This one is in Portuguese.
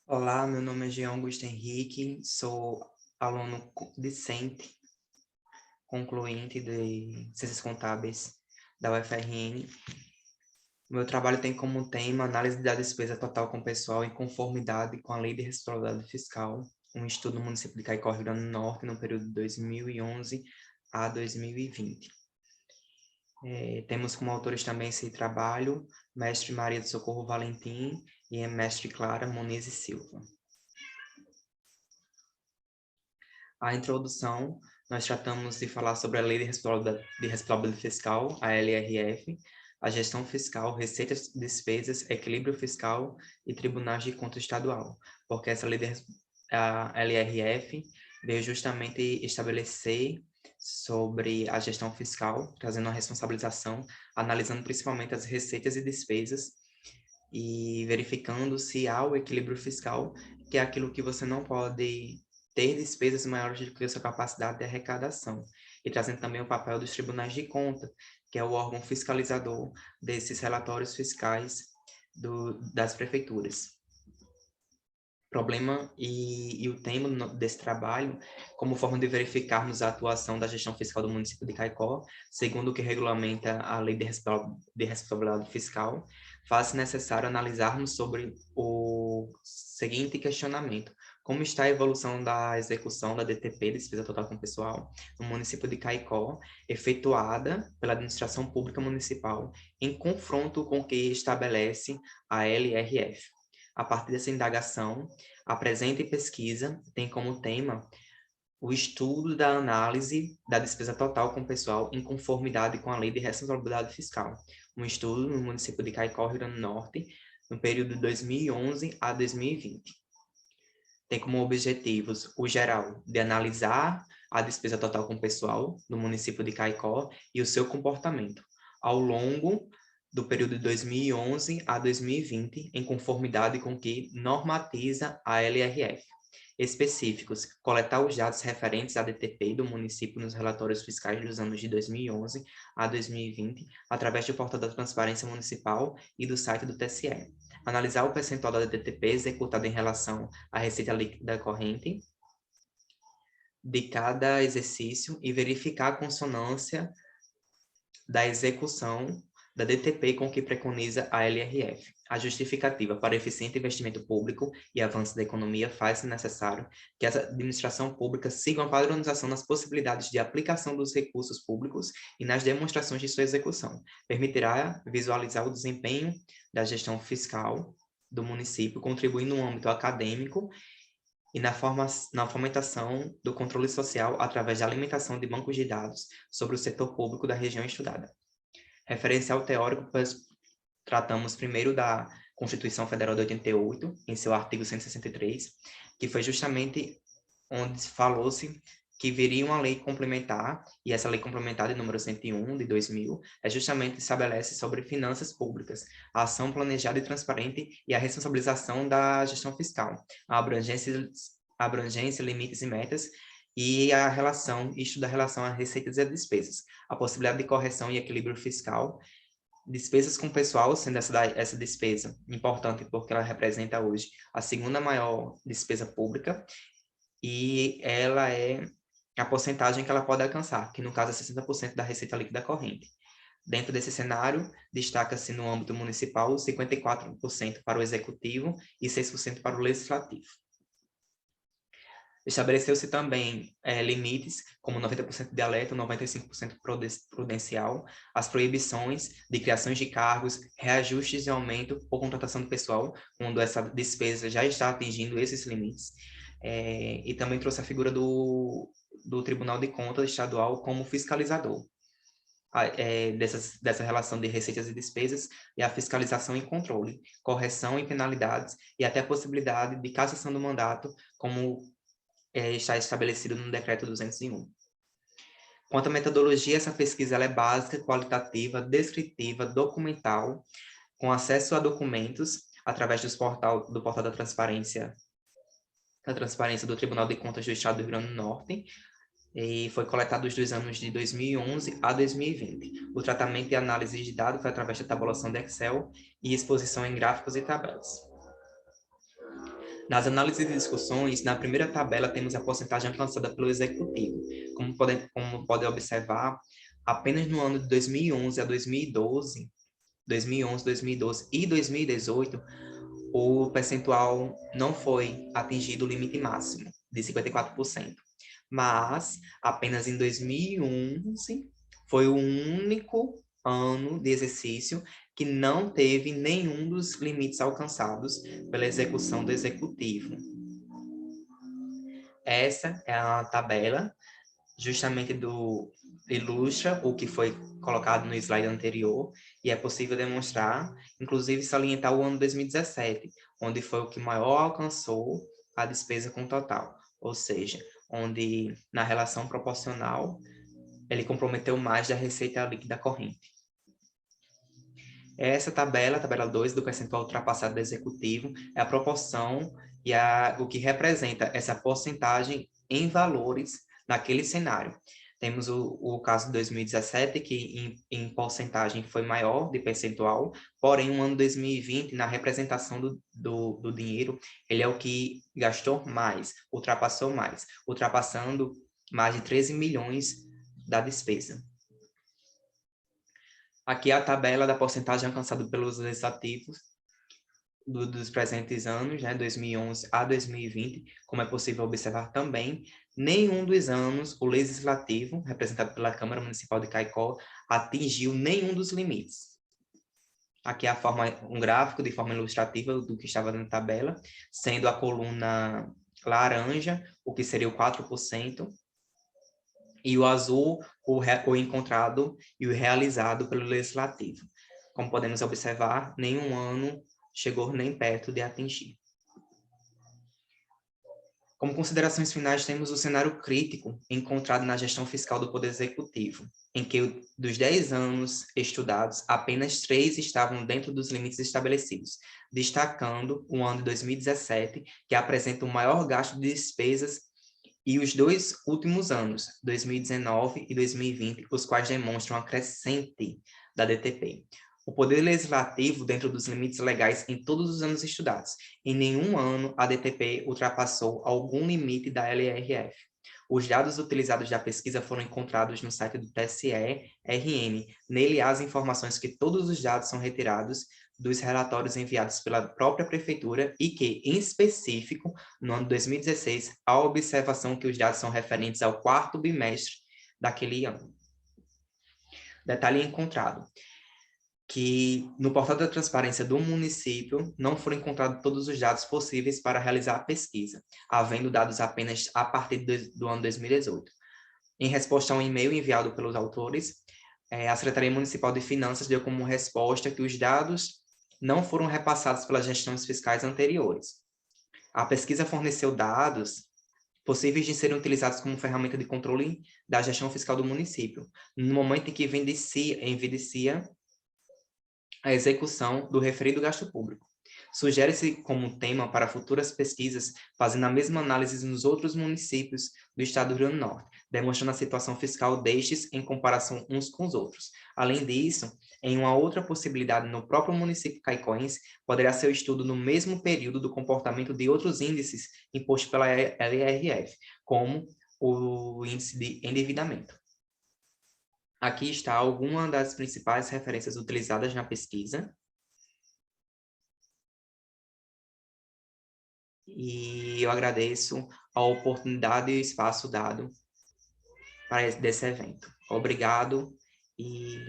Olá, meu nome é Jean Augusto Henrique, sou aluno discente, concluinte de Ciências Contábeis da UFRN. Meu trabalho tem como tema análise da despesa total com pessoal em conformidade com a Lei de Responsabilidade Fiscal, um estudo no município de Caicó, Rio Grande do Norte, no período de 2011 a 2020. Temos como autores também esse trabalho, mestre Maria do Socorro Valentim e mestre Clara Moniz e Silva. A introdução, nós tratamos de falar sobre a Lei de Responsabilidade Fiscal, a LRF, a gestão fiscal, receitas, despesas, equilíbrio fiscal e tribunais de conta estadual, porque essa lei a LRF veio justamente estabelecer sobre a gestão fiscal, trazendo a responsabilização, analisando principalmente as receitas e despesas e verificando se há o equilíbrio fiscal, que é aquilo que você não pode ter despesas maiores do que a sua capacidade de arrecadação, e trazendo também o papel dos tribunais de conta, que é o órgão fiscalizador desses relatórios fiscais das prefeituras. Problema e o tema desse trabalho, como forma de verificarmos a atuação da gestão fiscal do município de Caicó, segundo o que regulamenta a Lei de Responsabilidade Fiscal, faz-se necessário analisarmos sobre o seguinte questionamento: como está a evolução da execução da DTP, Despesa Total com Pessoal, no município de Caicó, efetuada pela Administração Pública Municipal, em confronto com o que estabelece a LRF. A partir dessa indagação, a presente pesquisa tem como tema o estudo da análise da despesa total com o pessoal em conformidade com a Lei de Responsabilidade Fiscal, um estudo no município de Caicó, Rio Grande do Norte, no período de 2011 a 2020. Tem como objetivos o geral de analisar a despesa total com o pessoal do município de Caicó e o seu comportamento ao longo do período de 2011 a 2020, em conformidade com o que normatiza a LRF. Específicos: coletar os dados referentes à DTP do município nos relatórios fiscais dos anos de 2011 a 2020, através do portal da Transparência Municipal e do site do TSE. Analisar o percentual da DTP executada em relação à receita líquida corrente de cada exercício e verificar a consonância da execução da DTP com o que preconiza a LRF. A justificativa para eficiente investimento público e avanço da economia faz necessário que a administração pública siga uma padronização nas possibilidades de aplicação dos recursos públicos e nas demonstrações de sua execução. Permitirá visualizar o desempenho da gestão fiscal do município, contribuindo no âmbito acadêmico e na fomentação do controle social através da alimentação de bancos de dados sobre o setor público da região estudada. Referencial teórico, pois tratamos primeiro da Constituição Federal de 88, em seu artigo 163, que foi justamente onde falou-se que viria uma lei complementar, e essa lei complementar de número 101 de 2000 justamente estabelece sobre finanças públicas, a ação planejada e transparente e a responsabilização da gestão fiscal, a abrangência, limites e metas, e a relação, estuda a relação a receitas e a despesas, a possibilidade de correção e equilíbrio fiscal, despesas com pessoal, sendo essa despesa importante porque ela representa hoje a segunda maior despesa pública, e ela é a porcentagem que ela pode alcançar, que no caso é 60% da receita líquida corrente. Dentro desse cenário, destaca-se no âmbito municipal 54% para o executivo e 6% para o legislativo. Estabeleceu-se também limites, como 90% de alerta, 95% prudencial, as proibições de criações de cargos, reajustes de aumento ou contratação de pessoal, quando essa despesa já está atingindo esses limites. E também trouxe a figura do Tribunal de Contas Estadual como fiscalizador dessa relação de receitas e despesas, e a fiscalização e controle, correção e penalidades, e até a possibilidade de cassação do mandato, como está estabelecido no Decreto 201. Quanto à metodologia, essa pesquisa ela é básica, qualitativa, descritiva, documental, com acesso a documentos através do portal da transparência do Tribunal de Contas do Estado do Rio Grande do Norte, e foi coletado dos anos de 2011 a 2020. O tratamento e análise de dados foi através da tabulação de Excel e exposição em gráficos e tabelas. Nas análises e discussões, na primeira tabela temos a porcentagem alcançada pelo executivo. Como pode observar, apenas no ano de 2011 a 2012, 2011, 2012 e 2018, o percentual não foi atingido o limite máximo de 54%. Mas apenas em 2011 foi o único ano de exercício que não teve nenhum dos limites alcançados pela execução do executivo. Essa é a tabela justamente ilustra o que foi colocado no slide anterior e é possível demonstrar, inclusive salientar o ano 2017, onde foi o que maior alcançou a despesa com total, ou seja, onde na relação proporcional ele comprometeu mais da receita líquida corrente. Essa tabela, a tabela 2 do percentual ultrapassado do executivo, é a proporção e o que representa essa porcentagem em valores naquele cenário. Temos o caso de 2017, que em porcentagem foi maior de percentual, porém, o ano 2020, na representação do dinheiro, ele é o que gastou mais, ultrapassando mais de 13 milhões da despesa. Aqui é a tabela da porcentagem alcançada pelos legislativos dos presentes anos, né, 2011 a 2020, como é possível observar também, nenhum dos anos o legislativo, representado pela Câmara Municipal de Caicó, atingiu nenhum dos limites. Aqui é um gráfico de forma ilustrativa do que estava na tabela, sendo a coluna laranja, o que seria o 4%, e o azul, o encontrado e o realizado pelo Legislativo. Como podemos observar, nenhum ano chegou nem perto de atingir. Como considerações finais, temos o cenário crítico encontrado na gestão fiscal do Poder Executivo, em que, dos 10 anos estudados, apenas 3 estavam dentro dos limites estabelecidos, destacando o ano de 2017, que apresenta o maior gasto de despesas, e os 2 últimos anos, 2019 e 2020, os quais demonstram a crescente da DTP. O Poder Legislativo, dentro dos limites legais em todos os anos estudados. Em nenhum ano a DTP ultrapassou algum limite da LRF. Os dados utilizados da pesquisa foram encontrados no site do TSE-RN. Nele há as informações que todos os dados são retirados dos relatórios enviados pela própria prefeitura e que, em específico, no ano de 2016, há observação que os dados são referentes ao 4º bimestre daquele ano. Detalhe encontrado, que no portal da transparência do município não foram encontrados todos os dados possíveis para realizar a pesquisa, havendo dados apenas a partir do ano 2018. Em resposta a um e-mail enviado pelos autores, a Secretaria Municipal de Finanças deu como resposta que os dados não foram repassados pelas gestões fiscais anteriores. A pesquisa forneceu dados possíveis de serem utilizados como ferramenta de controle da gestão fiscal do município, no momento em que evidencia a execução do referido gasto público. Sugere-se como tema para futuras pesquisas, fazendo a mesma análise nos outros municípios do estado do Rio Grande do Norte, demonstrando a situação fiscal destes em comparação uns com os outros. Além disso, em uma outra possibilidade no próprio município caicoense, poderá ser o estudo no mesmo período do comportamento de outros índices impostos pela LRF, como o índice de endividamento. Aqui está alguma das principais referências utilizadas na pesquisa. E eu agradeço a oportunidade e o espaço dado para desse evento. Obrigado e